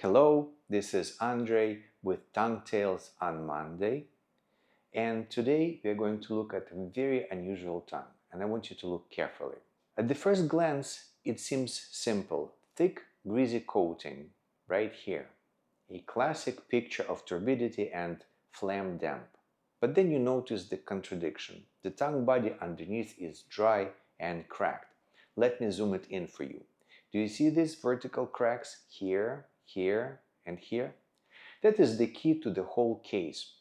Hello, this is Andre with Tongue Tales on Monday, and today we are going to look at a very unusual tongue, and I want you to look carefully. At the first glance, it seems simple: thick, greasy coating right here, a classic picture of turbidity and phlegm damp. But then you notice the contradiction. The tongue body underneath is dry and cracked. Let me zoom it in for you. Do you see these vertical cracks here, here, and here? That is the key to the whole case.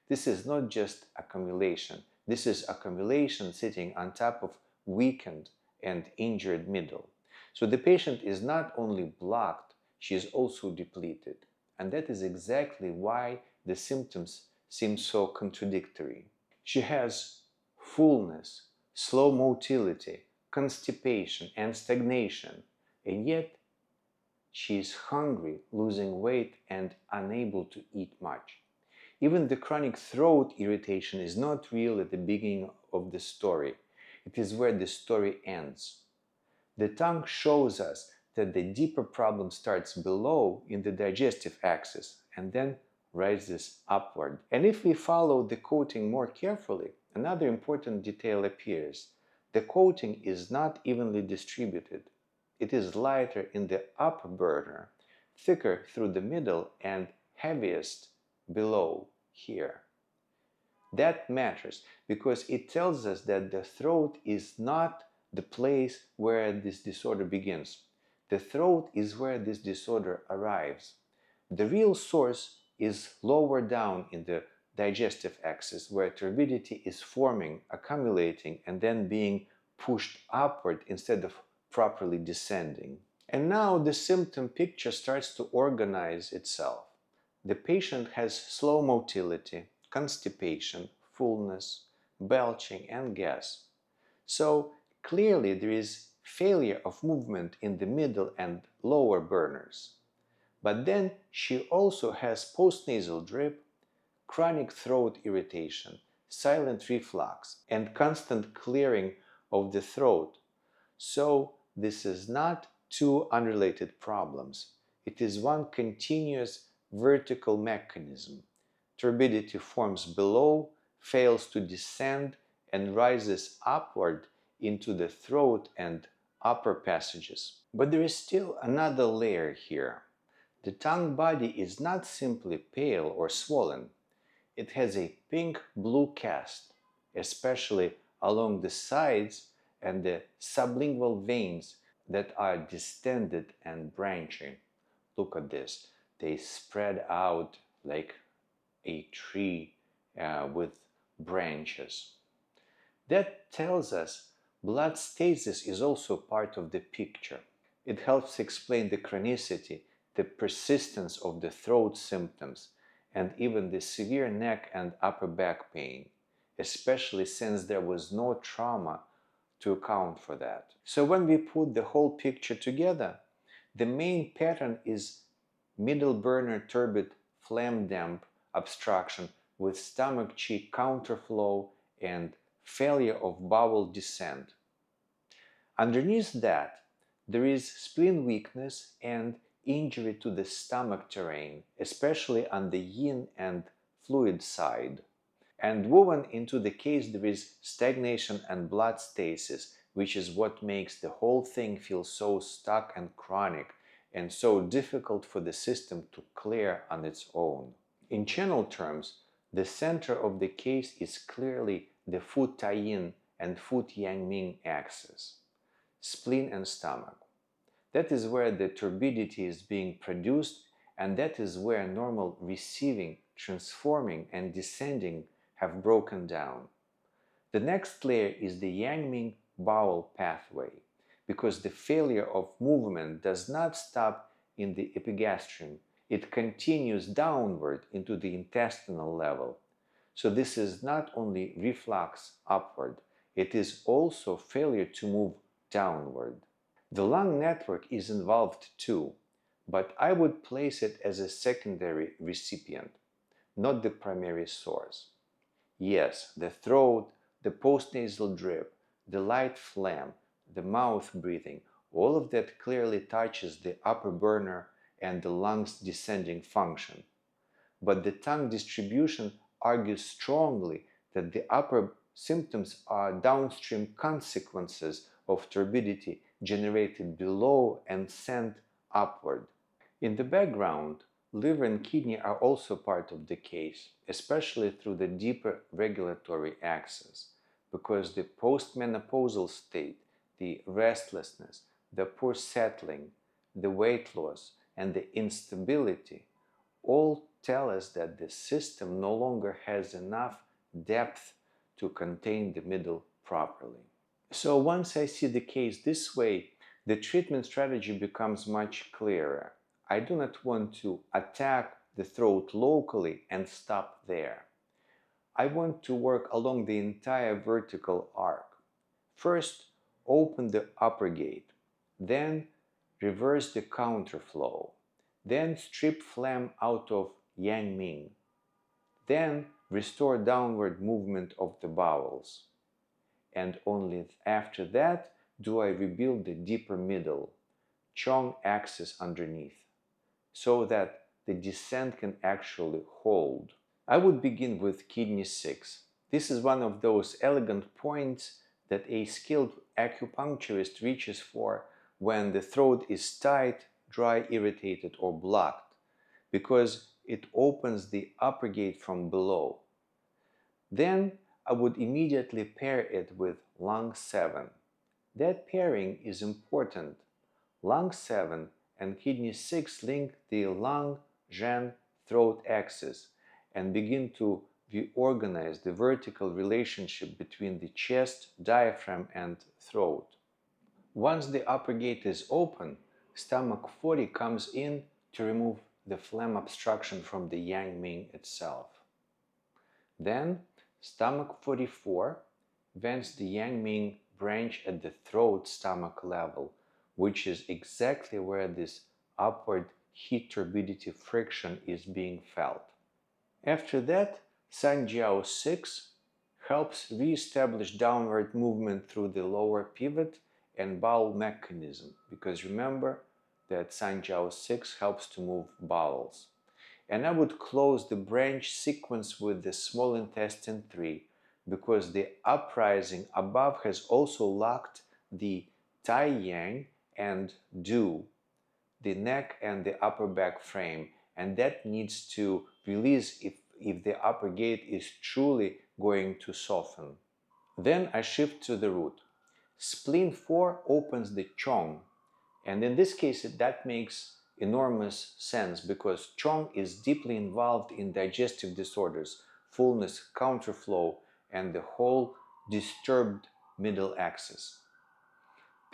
This is not just accumulation. This is accumulation sitting on top of weakened and injured middle. So the patient is not only blocked, she is also depleted. And that is exactly why the symptoms seem so contradictory. She has fullness, slow motility, constipation, and stagnation, and yet she is hungry, losing weight, and unable to eat much. Even the chronic throat irritation is not real at the beginning of the story. It is where the story ends. The tongue shows us that the deeper problem starts below in the digestive axis and then rises upward. And if we follow the coating more carefully, another important detail appears. The coating is not evenly distributed. It is lighter in the upper burner, thicker through the middle, and heaviest below here. That matters because it tells us that the throat is not the place where this disorder begins. The throat is where this disorder arrives. The real source is lower down in the digestive axis, where turbidity is forming, accumulating, and then being pushed upward instead of properly descending. And now the symptom picture starts to organize itself. The patient has slow motility, constipation, fullness, belching, and gas. So clearly there is failure of movement in the middle and lower burners. But then she also has postnasal drip, chronic throat irritation, silent reflux, and constant clearing of the throat. So this is not two unrelated problems. It is one continuous vertical mechanism. Turbidity forms below, fails to descend, and rises upward into the throat and upper passages. But there is still another layer here. The tongue body is not simply pale or swollen. It has a pink-blue cast, especially along the sides and the sublingual veins that are distended and branching. Look at this. They spread out like a tree with branches. That tells us blood stasis is also part of the picture. It helps explain the chronicity, the persistence of the throat symptoms, and even the severe neck and upper back pain, especially since there was no trauma to account for that. So when we put the whole picture together, the main pattern is middle burner turbid phlegm damp obstruction with stomach cheek counterflow and failure of bowel descent. Underneath that, there is spleen weakness and injury to the stomach terrain, especially on the yin and fluid side. And woven into the case there is stagnation and blood stasis, which is what makes the whole thing feel so stuck and chronic and so difficult for the system to clear on its own. In channel terms, the center of the case is clearly the foot tai-yin and foot yang-ming axis, spleen and stomach. That is where the turbidity is being produced, and that is where normal receiving, transforming, and descending have broken down. The next layer is the yang-ming bowel pathway, because the failure of movement does not stop in the epigastrium. It continues downward into the intestinal level. So this is not only reflux upward, it is also failure to move downward. The lung network is involved too, but I would place it as a secondary recipient, not the primary source. Yes, the throat, the postnasal drip, the light phlegm, the mouth breathing, all of that clearly touches the upper burner and the lungs' descending function. But the tongue distribution argues strongly that the upper symptoms are downstream consequences of turbidity generated below and sent upward. In the background, liver and kidney are also part of the case, especially through the deeper regulatory axis, because the postmenopausal state, the restlessness, the poor settling, the weight loss, and the instability all tell us that the system no longer has enough depth to contain the middle properly. So once I see the case this way, the treatment strategy becomes much clearer. I do not want to attack the throat locally and stop there. I want to work along the entire vertical arc. First, open the upper gate, then reverse the counterflow, then strip phlegm out of Yang Ming, then restore downward movement of the bowels. And only after that do I rebuild the deeper middle, Chong axis underneath, so that the descent can actually hold. I would begin with kidney 6. This is one of those elegant points that a skilled acupuncturist reaches for when the throat is tight, dry, irritated, or blocked, because it opens the upper gate from below. Then I would immediately pair it with lung 7. That pairing is important. Lung 7 and kidney 6 link the lung, zhen, throat axis and begin to reorganize the vertical relationship between the chest, diaphragm, and throat. Once the upper gate is open, stomach 40 comes in to remove the phlegm obstruction from the Yang Ming itself. Then stomach 44 vents the Yang Ming branch at the throat-stomach level, which is exactly where this upward heat turbidity friction is being felt. After that, Sanjiao 6 helps re-establish downward movement through the lower pivot and bowel mechanism, because remember that Sanjiao 6 helps to move bowels. And I would close the branch sequence with the small intestine 3, because the uprising above has also locked the Tai Yang and Du, the neck and the upper back frame, and that needs to release if the upper gate is truly going to soften. Then I shift to the root. Spleen 4 opens the Chong, and in this case that makes enormous sense because Chong is deeply involved in digestive disorders, fullness, counterflow, and the whole disturbed middle axis.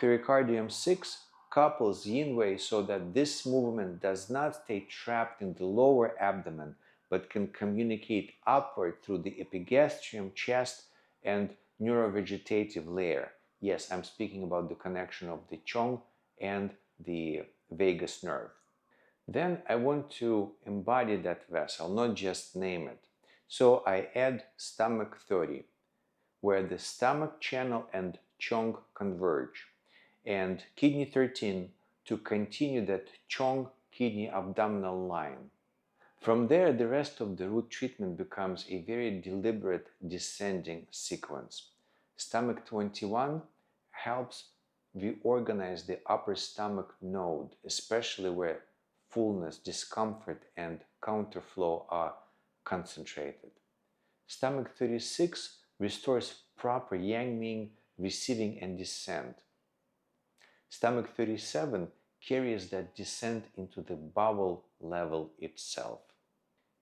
Pericardium 6 couples yin wei so that this movement does not stay trapped in the lower abdomen but can communicate upward through the epigastrium, chest, and neurovegetative layer. Yes, I'm speaking about the connection of the Chong and the vagus nerve. Then I want to embody that vessel, not just name it. So I add stomach 30, where the stomach channel and Chong converge, and kidney 13 to continue that Chong kidney abdominal line. From there, the rest of the root treatment becomes a very deliberate descending sequence. Stomach 21 helps reorganize the upper stomach node, especially where fullness, discomfort, and counterflow are concentrated. Stomach 36 restores proper Yang Ming receiving and descent. Stomach 37 carries that descent into the bowel level itself.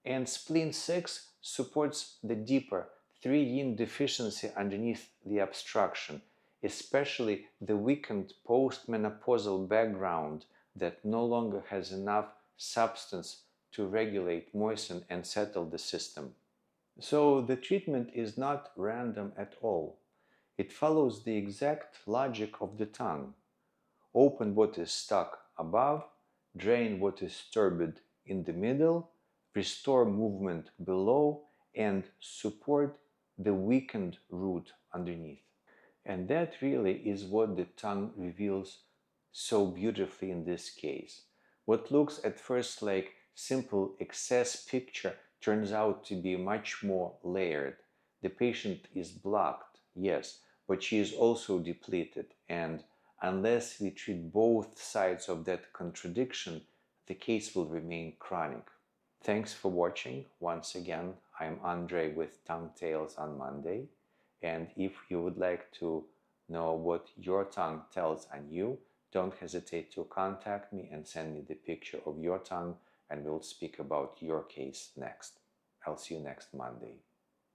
And spleen 6 supports the deeper 3 yin deficiency underneath the obstruction, especially the weakened postmenopausal background that no longer has enough substance to regulate, moisten, and settle the system. So the treatment is not random at all. It follows the exact logic of the tongue. Open what is stuck above, drain what is turbid in the middle, restore movement below, and support the weakened root underneath. And that really is what the tongue reveals so beautifully in this case. What looks at first like simple excess picture turns out to be much more layered. The patient is blocked, yes, but she is also depleted, and unless we treat both sides of that contradiction, the case will remain chronic. Thanks for watching. Once again, I'm Andre with Tongue Tales on Monday. And if you would like to know what your tongue tells on you, don't hesitate to contact me and send me the picture of your tongue, and we'll speak about your case next. I'll see you next Monday.